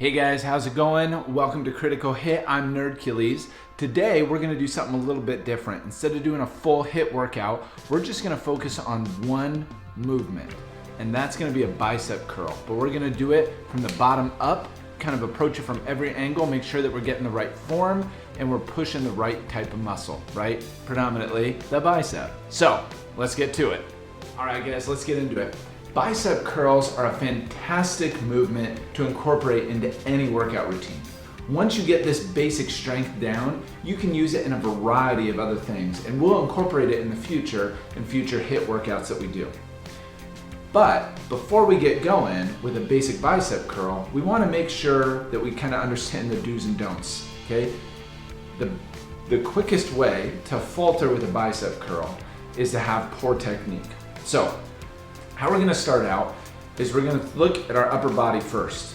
Hey guys, how's it going? Welcome to Critical Hit. I'm Nerdkillies. Today we're gonna do something a little bit different. Instead of doing a full hit workout, we're just gonna focus on one movement, and that's gonna be a bicep curl. But we're gonna do it from the bottom up, kind of approach it from every angle, make sure that we're getting the right form and we're pushing the right type of muscle, right? Predominantly the bicep. So let's get to it. All right guys, let's get into it. Bicep curls are a fantastic movement to incorporate into any workout routine. Once you get this basic strength down, you can use it in a variety of other things, and we'll incorporate it in the future in future hit workouts that we do. But before we get going with a basic bicep curl, we want to make sure that we kind of understand the do's and don'ts, okay? The quickest way to falter with a bicep curl is to have poor technique. So, how we're gonna start out is we're gonna look at our upper body first.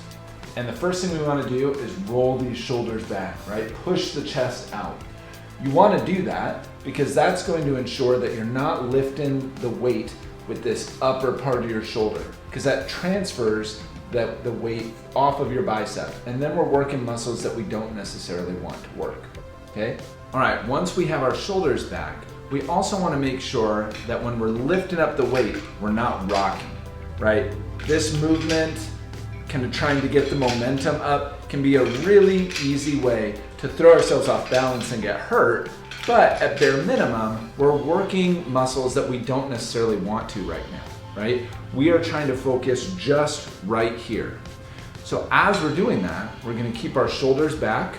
And the first thing we wanna do is roll these shoulders back, right? Push the chest out. You wanna do that because that's going to ensure that you're not lifting the weight with this upper part of your shoulder, because that transfers the weight off of your bicep. And then we're working muscles that we don't necessarily want to work, okay? All right, once we have our shoulders back, we also want to make sure that when we're lifting up the weight, we're not rocking, right? This movement, kind of trying to get the momentum up, can be a really easy way to throw ourselves off balance and get hurt, but at bare minimum, we're working muscles that we don't necessarily want to right now, right? We are trying to focus just right here. So as we're doing that, we're gonna keep our shoulders back,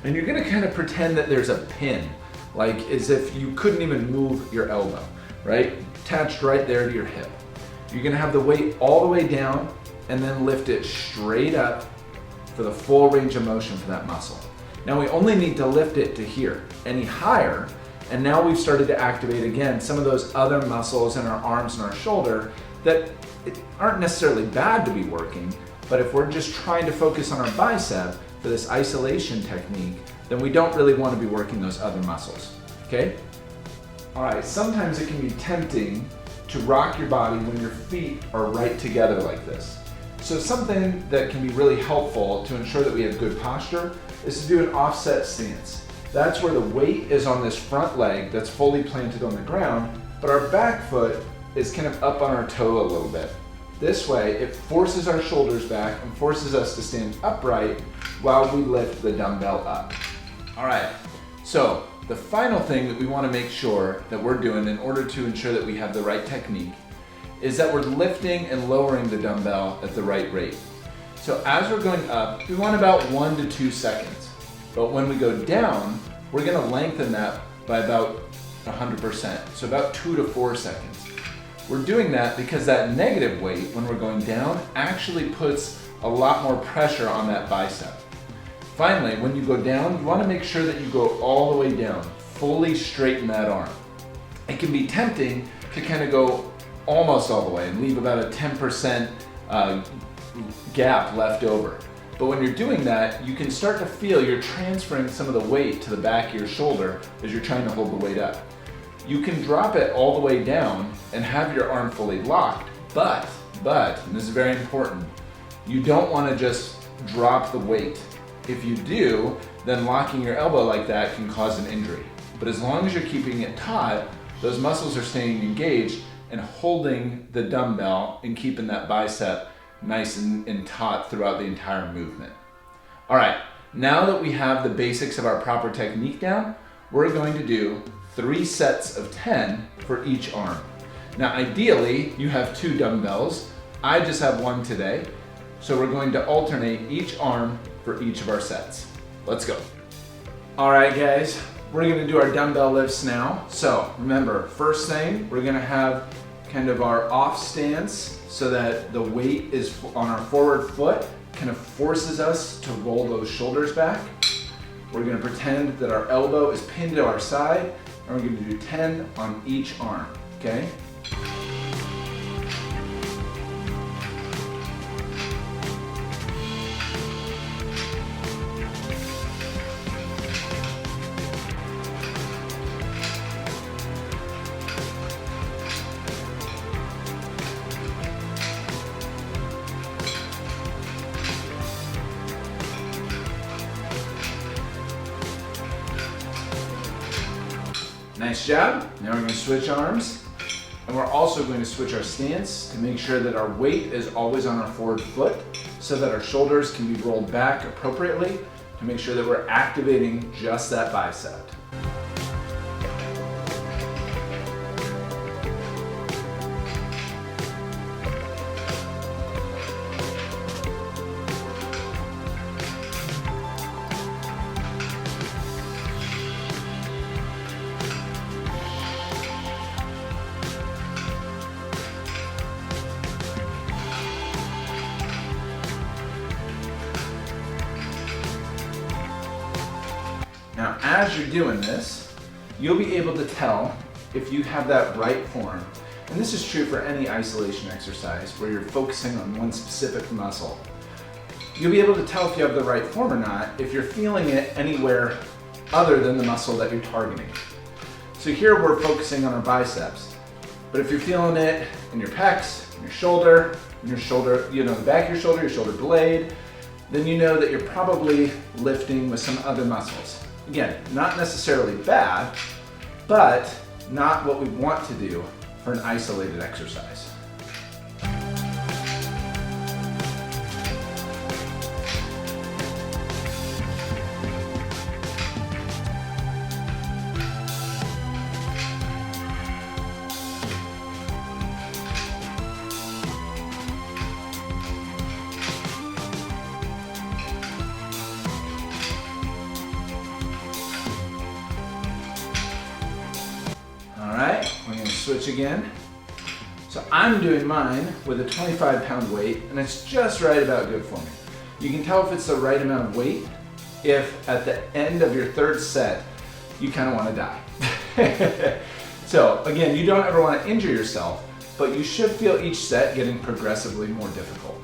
and you're gonna kind of pretend that there's a pin, like as if you couldn't even move your elbow, right? Attached right there to your hip. You're gonna have the weight all the way down and then lift it straight up for the full range of motion for that muscle. Now we only need to lift it to here. Any higher, and now we've started to activate again some of those other muscles in our arms and our shoulder that aren't necessarily bad to be working, but if we're just trying to focus on our bicep for this isolation technique, then we don't really want to be working those other muscles, okay? All right, sometimes it can be tempting to rock your body when your feet are right together like this. So something that can be really helpful to ensure that we have good posture is to do an offset stance. That's where the weight is on this front leg that's fully planted on the ground, but our back foot is kind of up on our toe a little bit. This way, it forces our shoulders back and forces us to stand upright while we lift the dumbbell up. All right, so the final thing that we want to make sure that we're doing in order to ensure that we have the right technique is that we're lifting and lowering the dumbbell at the right rate. So as we're going up, we want about 1 to 2 seconds. But when we go down, we're going to lengthen that by about 100%, so about 2 to 4 seconds. We're doing that because that negative weight, when we're going down, actually puts a lot more pressure on that bicep. Finally, when you go down, you want to make sure that you go all the way down, fully straighten that arm. It can be tempting to kind of go almost all the way and leave about a 10% gap left over. But when you're doing that, you can start to feel you're transferring some of the weight to the back of your shoulder as you're trying to hold the weight up. You can drop it all the way down and have your arm fully locked, but, and this is very important, you don't want to just drop the weight. If you do, then locking your elbow like that can cause an injury. But as long as you're keeping it taut, those muscles are staying engaged and holding the dumbbell and keeping that bicep nice and taut throughout the entire movement. All right, now that we have the basics of our proper technique down, we're going to do 3 sets of 10 for each arm. Now ideally, you have 2 dumbbells. I just have 1 today. So we're going to alternate each arm for each of our sets. Let's go. All right guys, we're gonna do our dumbbell lifts now. So remember, first thing, we're gonna have kind of our off stance so that the weight is on our forward foot, kind of forces us to roll those shoulders back. We're gonna pretend that our elbow is pinned to our side, and we're gonna do 10 on each arm, okay? Nice job. Now we're going to switch arms. And we're also going to switch our stance to make sure that our weight is always on our forward foot so that our shoulders can be rolled back appropriately to make sure that we're activating just that bicep. Now, as you're doing this, you'll be able to tell if you have that right form. And this is true for any isolation exercise where you're focusing on one specific muscle. You'll be able to tell if you have the right form or not if you're feeling it anywhere other than the muscle that you're targeting. So here we're focusing on our biceps. But if you're feeling it in your pecs, in your shoulder, the back of your shoulder blade, then you know that you're probably lifting with some other muscles. Again, not necessarily bad, but not what we want to do for an isolated exercise. All right, we're gonna switch again. So I'm doing mine with a 25-pound weight, and it's just right about good for me. You can tell if it's the right amount of weight if at the end of your third set, you kind of want to die. So again, you don't ever want to injure yourself, but you should feel each set getting progressively more difficult.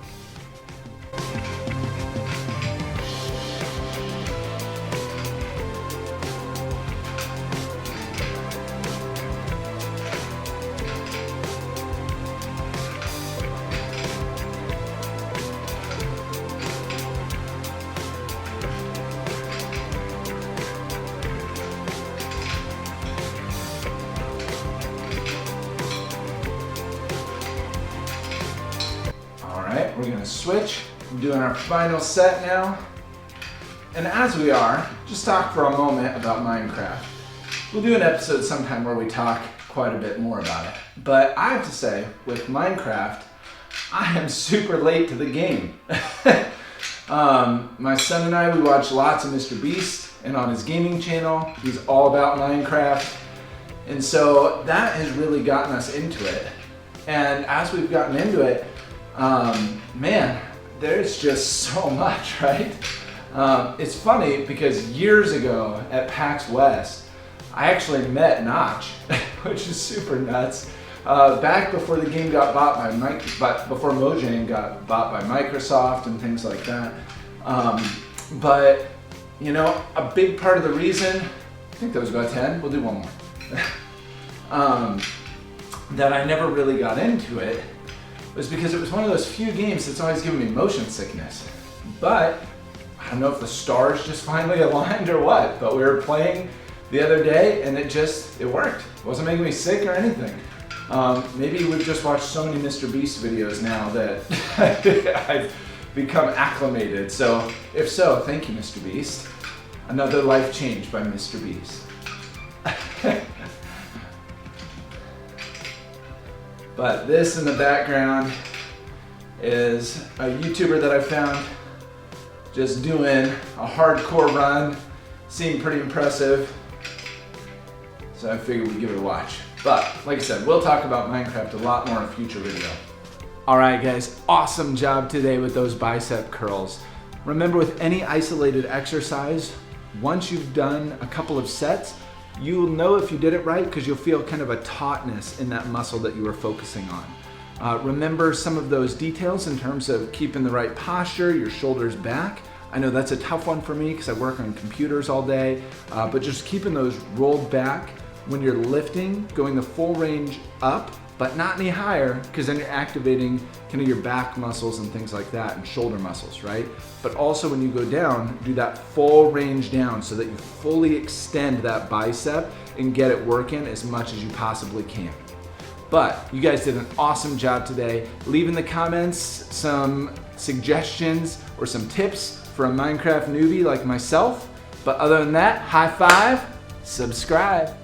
Alright, we're going to switch. I'm doing our final set now. And as we are, just talk for a moment about Minecraft. We'll do an episode sometime where we talk quite a bit more about it. But I have to say, with Minecraft, I am super late to the game. My son and I, we watch lots of Mr. Beast, and on his gaming channel, he's all about Minecraft. And so that has really gotten us into it. And as we've gotten into it, man, there's just so much, right? It's funny because years ago at PAX West, I actually met Notch, which is super nuts. Back before the game got bought by before Mojang got bought by Microsoft and things like that. But you know, a big part of the reason, I think that was about 10. We'll do one more. That I never really got into it was because it was one of those few games that's always given me motion sickness. But I don't know if the stars just finally aligned or what, but we were playing the other day and it worked. It wasn't making me sick or anything. Maybe we've just watched so many Mr. Beast videos now that I've become acclimated. So if so, thank you, Mr. Beast. Another life changed by Mr. Beast. But this in the background is a YouTuber that I found just doing a hardcore run. Seemed pretty impressive. So I figured we'd give it a watch. But like I said, we'll talk about Minecraft a lot more in a future video. All right, guys, awesome job today with those bicep curls. Remember, with any isolated exercise, once you've done a couple of sets, you'll know if you did it right because you'll feel kind of a tautness in that muscle that you were focusing on. Remember some of those details in terms of keeping the right posture, your shoulders back. I know that's a tough one for me because I work on computers all day, but just keeping those rolled back when you're lifting, going the full range up but not any higher, because then you're activating kind of your back muscles and things like that, and shoulder muscles, right? But also when you go down, do that full range down so that you fully extend that bicep and get it working as much as you possibly can. But you guys did an awesome job today. Leave in the comments some suggestions or some tips for a Minecraft newbie like myself. But other than that, high five, subscribe.